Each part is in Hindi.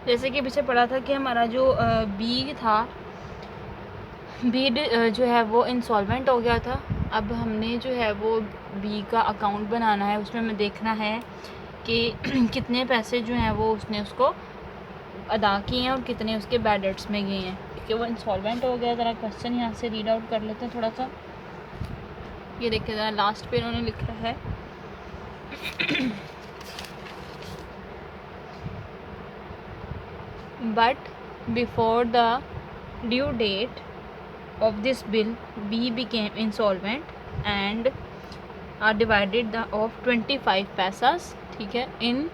जैसे कि पीछे पढ़ा था कि हमारा जो बी था, बी जो है वो इंसॉल्वेंट हो गया था। अब हमने जो है वो बी का अकाउंट बनाना है, उसमें हमें देखना है कि कितने पैसे जो हैं वो उसने उसको अदा किए हैं और कितने उसके बैड डेट्स में गए हैं, क्योंकि वो इंसॉल्वेंट हो गया। ज़रा क्वेश्चन यहाँ से रीड आउट कर लेते हैं थोड़ा सा। ये देखिए ज़रा, लास्ट पे इन्होंने लिखा है but before the due date of this bill, B became insolvent and are divided the of 25 पैसास, ठीक है, इन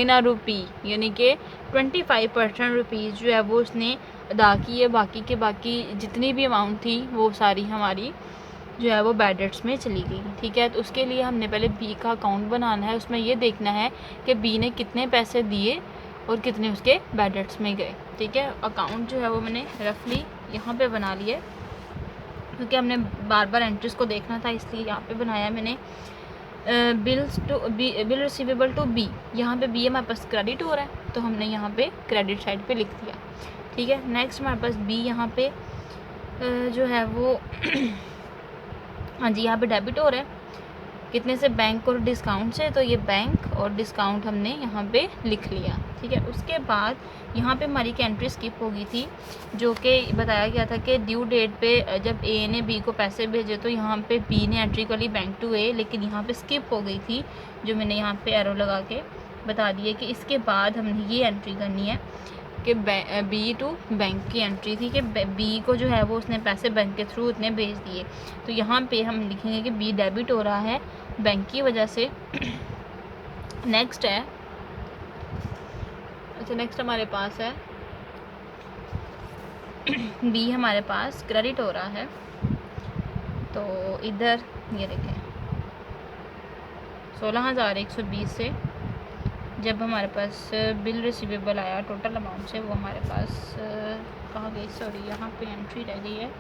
अ रुपी, यानी कि 25% रुपीज़ जो है वो उसने अदा की है। बाकी के बाकी जितनी भी अमाउंट थी वो सारी हमारी जो है वो बैड डेट्स में चली गई, ठीक है। तो उसके लिए हमने पहले बी का अकाउंट बनाना है, उसमें ये देखना है कि बी ने कितने पैसे दिए और कितने उसके बैड डेट्स में गए, ठीक है। अकाउंट जो है वो मैंने रफली यहाँ पे बना लिया, क्योंकि हमने बार बार एंट्रीज को देखना था, इसलिए यहाँ पे बनाया मैंने। Bills to be, bill receivable to be, यहाँ पे बी हमारे पास क्रेडिट हो रहा है तो हमने यहाँ पे क्रेडिट साइड पे लिख दिया, ठीक है। नेक्स्ट हमारे पास बी यहाँ पे जो है वो हाँ जी, यहाँ पे डेबिट हो रहा है, कितने से, बैंक और डिस्काउंट से, तो ये बैंक और डिस्काउंट हमने यहाँ पे लिख लिया, ठीक है। उसके बाद यहाँ पे हमारी एक एंट्री स्किप हो गई थी, जो कि बताया गया था कि ड्यू डेट पे जब ए ने बी को पैसे भेजे तो यहाँ पे बी ने एंट्री कर ली बैंक टू ए, लेकिन यहाँ पे स्किप हो गई थी, जो मैंने यहाँ पे एरो लगा के बता दिए कि इसके बाद हमने ये एंट्री करनी है कि बी टू बैंक की एंट्री थी कि बी को जो है वो उसने पैसे बैंक के थ्रू उतने भेज दिए। तो यहाँ पे हम लिखेंगे कि बी डेबिट हो रहा है बैंक की वजह से। नेक्स्ट है, अच्छा नेक्स्ट हमारे पास है बी हमारे पास क्रेडिट हो रहा है। तो इधर ये देखें 16,120 से जब हमारे पास बिल रिसीवेबल आया टोटल अमाउंट से, वो हमारे पास कहाँ गई, सॉरी यहाँ पे एंट्री रह गई है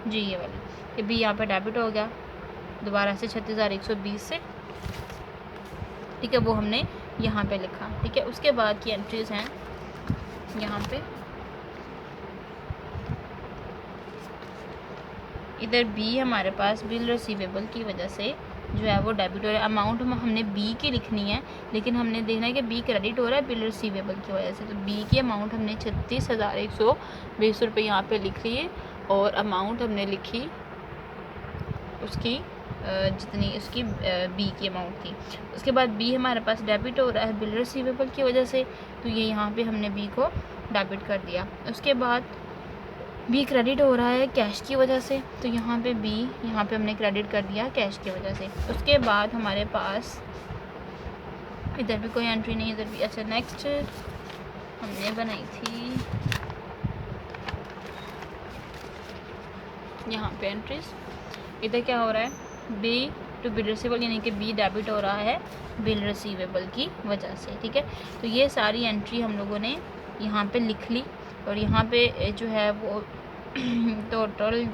जी, ये वाली, ये भी यहाँ पे डेबिट हो गया दोबारा से 36,120 से, ठीक है। वो हमने यहाँ पे लिखा, ठीक है। उसके बाद की एंट्रीज हैं यहाँ पे, इधर बी हमारे पास बिल रिसीवेबल की वजह से जो है वो डेबिट हो रहा है। अमाउंट हमने बी की लिखनी है, लेकिन हमने देखना है कि बी क्रेडिट हो रहा है बिल रिसीवेबल की वजह से, तो बी की अमाउंट हमने 36,120 रुपये यहाँ पे लिख लिए और अमाउंट हमने लिखी उसकी जितनी उसकी बी की अमाउंट थी। उसके बाद बी हमारे पास डेबिट हो रहा है बिल रिसीवेबल की वजह से, तो ये यहाँ पे हमने बी को डेबिट कर दिया। उसके बाद बी क्रेडिट हो रहा है कैश की वजह से, तो यहाँ पे बी यहाँ पे हमने क्रेडिट कर दिया कैश की वजह से। उसके बाद हमारे पास इधर भी कोई एंट्री नहीं, इधर भी। अच्छा नेक्स्ट हमने बनाई थी यहाँ पे एंट्रीज, इधर क्या हो रहा है, बी टू बिल रिसीवेबल, यानी कि बी डेबिट हो रहा है बिल रिसीवेबल की वजह से, ठीक है। तो ये सारी एंट्री हम लोगों ने यहाँ पे लिख ली और यहाँ पे जो है वो टोटल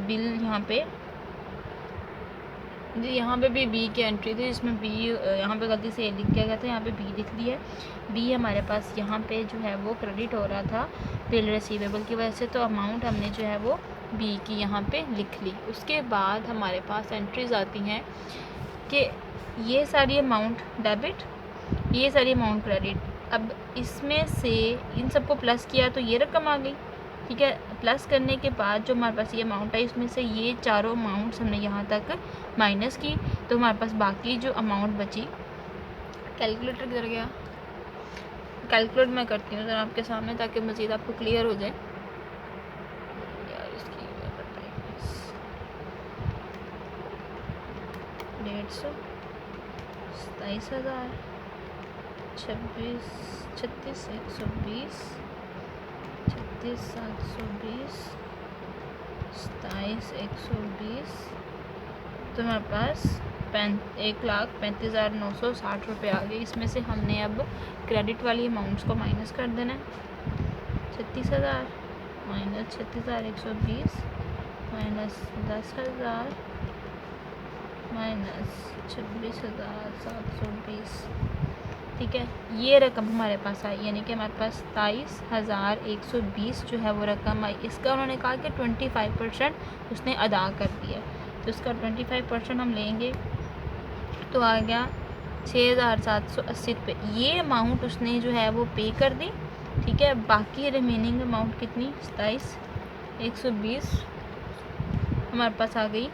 बिल यहाँ पे जी, यहाँ पे भी बी की एंट्री थी, इसमें बी यहाँ पे गलती से ए लिख किया गया था, यहाँ पे बी लिख दिया है। बी हमारे पास यहाँ पे जो है वो क्रेडिट हो रहा था बिल रिसीवेबल की वजह से, तो अमाउंट हमने जो है वो बी की यहाँ पे लिख ली। उसके बाद हमारे पास एंट्रीज आती हैं कि ये सारी अमाउंट डेबिट, ये सारी अमाउंट क्रेडिट। अब इसमें से इन सबको प्लस किया तो ये रकम आ गई, ठीक है। प्लस करने के बाद जो हमारे पास ये अमाउंट है, इसमें से ये चारों अमाउंट्स हमने यहाँ तक माइनस की, तो हमारे पास बाकी जो अमाउंट बची, कैलकुलेटर किधर गया, कैलकुलेट मैं करती हूँ ज़रा आपके सामने ताकि मज़ीद आपको क्लियर हो जाए। यार इसकी 150, 27,000, 36,120, 36,720, 27,120, तो हमारे पास 1,35,960 रुपये आ गए। इसमें से हमने अब क्रेडिट वाली अमाउंट्स को माइनस कर देना है, 36,000 माइनस 36,120 माइनस 10,000 माइनस 26,720, ठीक है, ये रकम हमारे पास आई, यानी कि हमारे पास 27,120 जो है वो रकम आई। इसका उन्होंने कहा कि 25% उसने अदा कर दिया, तो इसका 25% हम लेंगे तो आ गया 6,780 रुपये। ये अमाउंट उसने जो है वो पे कर दी, ठीक है। बाकी रिमेनिंग अमाउंट कितनी, 27,120 हमारे पास आ गई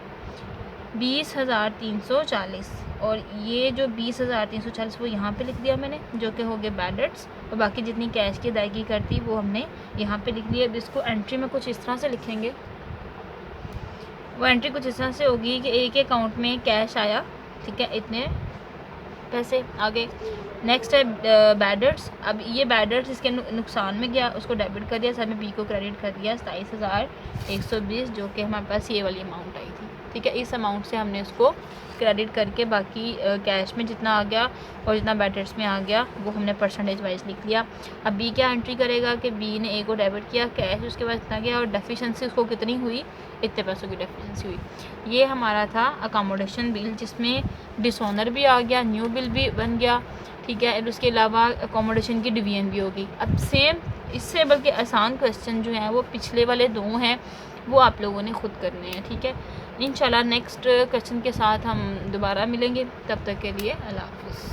20,340, और ये जो 20,340 वो यहाँ पे लिख दिया मैंने, जो कि हो गए बैड डेट्स, और बाकी जितनी कैश की अदायगी करती वो हमने यहाँ पे लिख दिया। अब इसको एंट्री में कुछ इस तरह से लिखेंगे, वो एंट्री कुछ इस तरह से होगी कि एक अकाउंट में कैश आया, ठीक है, इतने पैसे आ गए। नेक्स्ट है बैडर्स। अब ये बैडर्स इसके नुकसान में गया, उसको डेबिट कर दिया, साथ में बी को क्रेडिट कर दिया 27,120, जो कि हमारे पास ये वाली अमाउंट आई थी, ठीक है। इस अमाउंट से हमने उसको क्रेडिट करके बाकी कैश में जितना आ गया और जितना बैडर्स में आ गया वो हमने परसेंटेज वाइज लिख लिया। अब बी क्या एंट्री करेगा कि बी ने ए को डेबिट किया, कैश उसके बाद इतना गया, और डेफिशिएंसी उसको कितनी हुई, इतने पैसों की डेफिशिएंसी हुई। ये हमारा था अकोमोडेशन बिल, जिसमें डिसऑनर भी आ गया, न्यू बिल भी बन गया, ठीक है। और उसके अलावा अकोमोडेशन की डिवीजन भी होगी। अब सेम इससे बल्कि आसान क्वेश्चन जो हैं वो पिछले वाले 2 हैं, वो आप लोगों ने खुद करने हैं, ठीक है। इंशाल्लाह नेक्स्ट क्वेश्चन के साथ हम दोबारा मिलेंगे, तब तक के लिए अल्लाह हाफ़िज़।